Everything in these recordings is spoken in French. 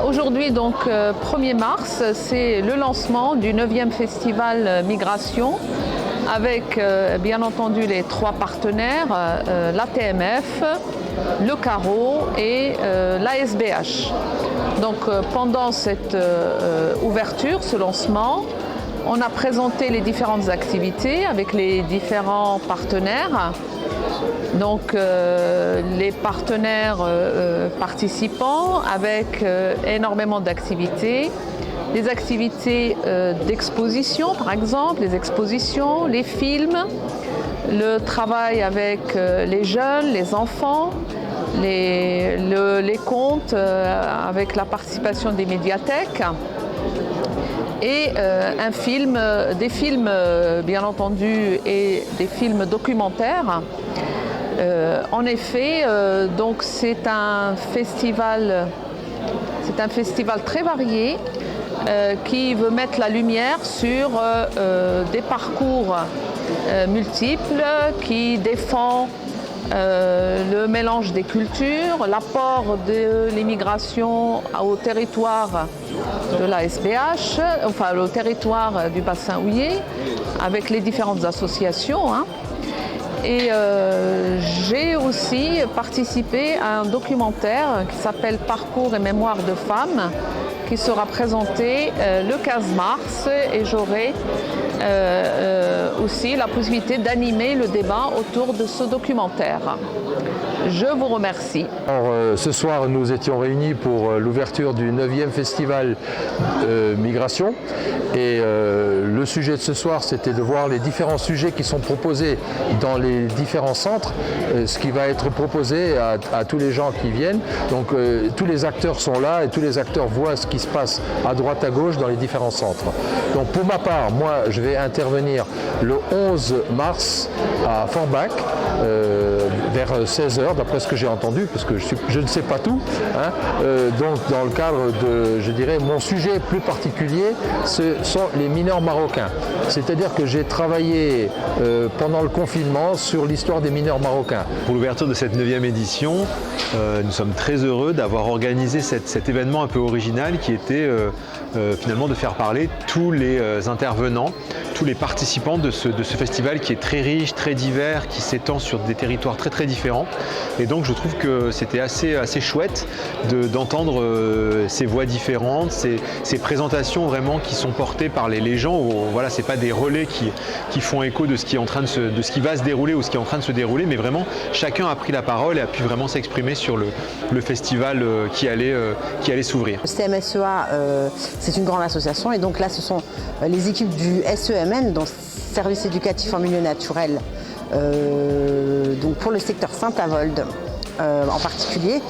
Aujourd'hui, donc 1er mars, c'est le lancement du 9e festival Migration avec bien entendu les 3 partenaires, l'ATMF, le Carreau et l'ASBH. Donc pendant cette ouverture, ce lancement, on a présenté les différentes activités avec les différents partenaires. Donc les partenaires participants avec énormément d'activités, des activités d'exposition par exemple, les expositions, les films, le travail avec les jeunes, les enfants, les contes avec la participation des médiathèques et des films bien entendu et des films documentaires. En effet, donc c'est un festival très varié qui veut mettre la lumière sur des parcours multiples, qui défend le mélange des cultures, l'apport de l'immigration au territoire de la SBH, enfin au territoire du bassin houiller, avec les différentes associations. Et j'ai aussi participé à un documentaire qui s'appelle Parcours et mémoire de femmes, qui sera présenté le 15 mars et j'aurai aussi la possibilité d'animer le débat autour de ce documentaire. Je vous remercie. Alors, ce soir, nous étions réunis pour l'ouverture du 9e festival Migration. Et le sujet de ce soir, c'était de voir les différents sujets qui sont proposés dans les différents centres, ce qui va être proposé à tous les gens qui viennent. Donc tous les acteurs sont là et tous les acteurs voient ce qui se passe à droite, à gauche dans les différents centres. Donc pour ma part, moi, je vais intervenir le 11 mars à Forbach, vers 16h, d'après ce que j'ai entendu, parce que je ne sais pas tout. Donc dans le cadre de, je dirais, mon sujet plus particulier, ce sont les mineurs marocains. C'est-à-dire que j'ai travaillé pendant le confinement sur l'histoire des mineurs marocains. Pour l'ouverture de cette 9e édition, nous sommes très heureux d'avoir organisé cet événement un peu original qui était finalement de faire parler tous les intervenants, tous les participants de ce festival qui est très riche, très divers, qui s'étend sur des territoires très très différents. Et donc je trouve que c'était assez chouette d'entendre ces voix différentes, ces présentations vraiment qui sont portées par les gens. Voilà, c'est pas des relais qui font écho de ce qui est en train de ce qui va se dérouler ou ce qui est en train de se dérouler, mais vraiment chacun a pris la parole et a pu vraiment s'exprimer sur le festival qui allait s'ouvrir. Le CMSEA, c'est une grande association et donc là ce sont les équipes du SEMN, donc Service éducatif en milieu naturel, donc pour le secteur Saint-Avold en particulier.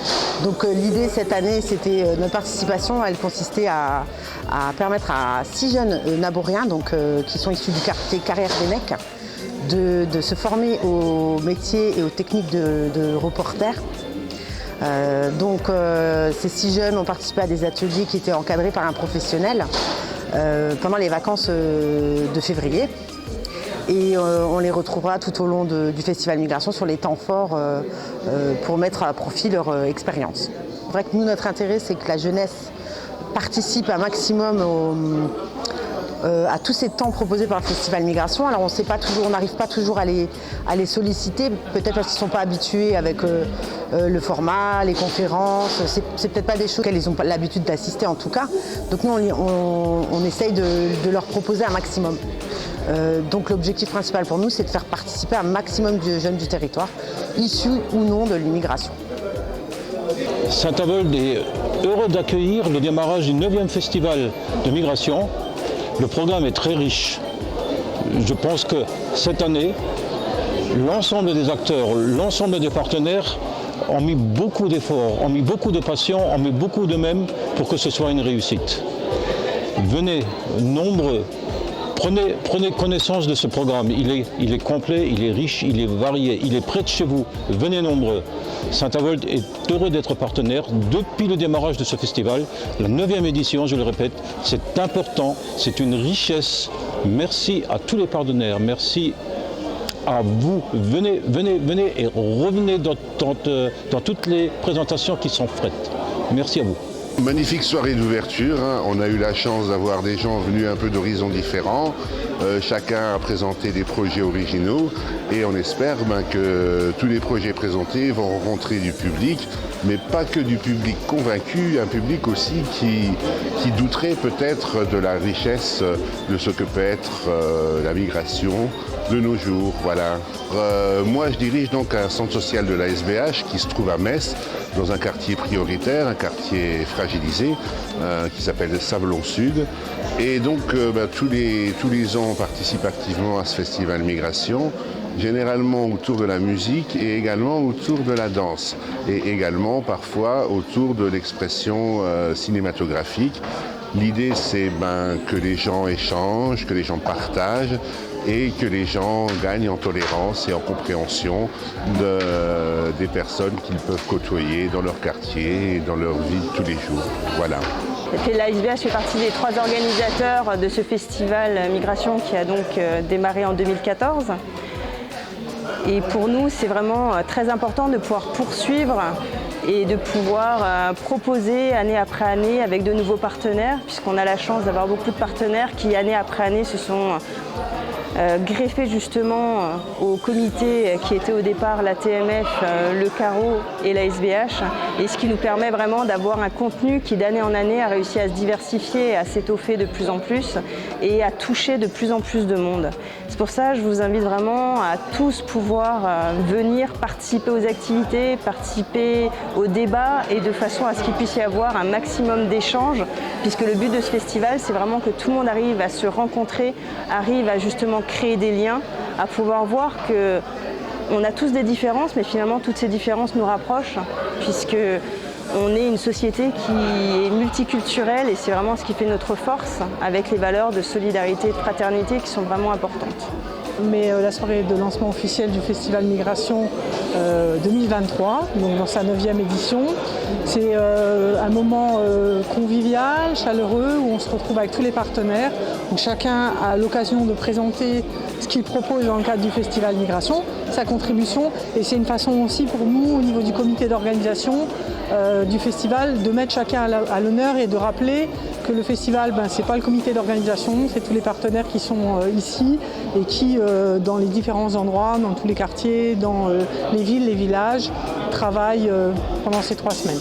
Donc l'idée cette année, c'était notre participation, elle consistait à permettre à 6 jeunes naboriens, donc qui sont issus du quartier Carrière d'Enec, de se former aux métiers et aux techniques de reporter. Donc ces 6 jeunes ont participé à des ateliers qui étaient encadrés par un professionnel pendant les vacances de février. Et on les retrouvera tout au long du Festival Migration sur les temps forts pour mettre à profit leur expérience. C'est vrai que nous, notre intérêt, c'est que la jeunesse participe un maximum à tous ces temps proposés par le Festival Migration. Alors on n'arrive pas toujours à les solliciter, peut-être parce qu'ils ne sont pas habitués avec le format, les conférences. C'est peut-être pas des choses auxquelles ils n'ont pas l'habitude d'assister en tout cas. Donc nous, on essaye de leur proposer un maximum. Donc l'objectif principal pour nous, c'est de faire participer un maximum de jeunes du territoire, issus ou non de l'immigration. Saint-Avold est heureux d'accueillir le démarrage du 9e festival de migration. Le programme est très riche. Je pense que cette année, l'ensemble des acteurs, l'ensemble des partenaires ont mis beaucoup d'efforts, ont mis beaucoup de passion, ont mis beaucoup de même pour que ce soit une réussite. Venez nombreux. Prenez connaissance de ce programme, il est complet, il est riche, il est varié, il est près de chez vous. Venez nombreux. Saint-Avold est heureux d'être partenaire depuis le démarrage de ce festival. La 9e édition, je le répète, c'est important, c'est une richesse. Merci à tous les partenaires, merci à vous. Venez et revenez dans toutes les présentations qui sont faites. Merci à vous. Magnifique soirée d'ouverture, hein. On a eu la chance d'avoir des gens venus un peu d'horizons différents. Chacun a présenté des projets originaux et on espère que tous les projets présentés vont rencontrer du public, mais pas que du public convaincu, un public aussi qui douterait peut-être de la richesse de ce que peut être la migration de nos jours. Voilà. Moi, je dirige donc un centre social de la SBH qui se trouve à Metz, dans un quartier prioritaire, un quartier fragilisé, qui s'appelle Sablon Sud. Et donc, tous les ans, on participe activement à ce festival Migration, généralement autour de la musique et également autour de la danse. Et également, parfois, autour de l'expression cinématographique. L'idée, c'est que les gens échangent, que les gens partagent et que les gens gagnent en tolérance et en compréhension des personnes qu'ils peuvent côtoyer dans leur quartier et dans leur vie de tous les jours. Voilà. Et la SBH fait partie des 3 organisateurs de ce festival Migration qui a donc démarré en 2014. Et pour nous, c'est vraiment très important de pouvoir poursuivre et de pouvoir proposer année après année avec de nouveaux partenaires, puisqu'on a la chance d'avoir beaucoup de partenaires qui, année après année, se sont greffés justement au comité qui était au départ la TMF, le Carreau et la SBH, et ce qui nous permet vraiment d'avoir un contenu qui d'année en année a réussi à se diversifier, à s'étoffer de plus en plus et à toucher de plus en plus de monde. C'est pour ça que je vous invite vraiment à tous pouvoir venir participer aux activités, participer au débat et de façon à ce qu'il puisse y avoir un maximum d'échanges, puisque le but de ce festival, c'est vraiment que tout le monde arrive à se rencontrer, arrive à justement créer des liens, à pouvoir voir que on a tous des différences, mais finalement toutes ces différences nous rapprochent, puisque on est une société qui est multiculturelle et c'est vraiment ce qui fait notre force, avec les valeurs de solidarité et de fraternité qui sont vraiment importantes. Mais la soirée de lancement officiel du Festival Migration 2023, donc dans sa 9e édition. C'est un moment convivial, chaleureux, où on se retrouve avec tous les partenaires, où chacun a l'occasion de présenter ce qu'il propose dans le cadre du Festival Migration, sa contribution, et c'est une façon aussi pour nous, au niveau du comité d'organisation du festival, de mettre chacun à l'honneur et de rappeler que le festival, c'est pas le comité d'organisation, c'est tous les partenaires qui sont ici et qui, dans les différents endroits, dans tous les quartiers, dans les villes, les villages, travaillent pendant ces 3 semaines.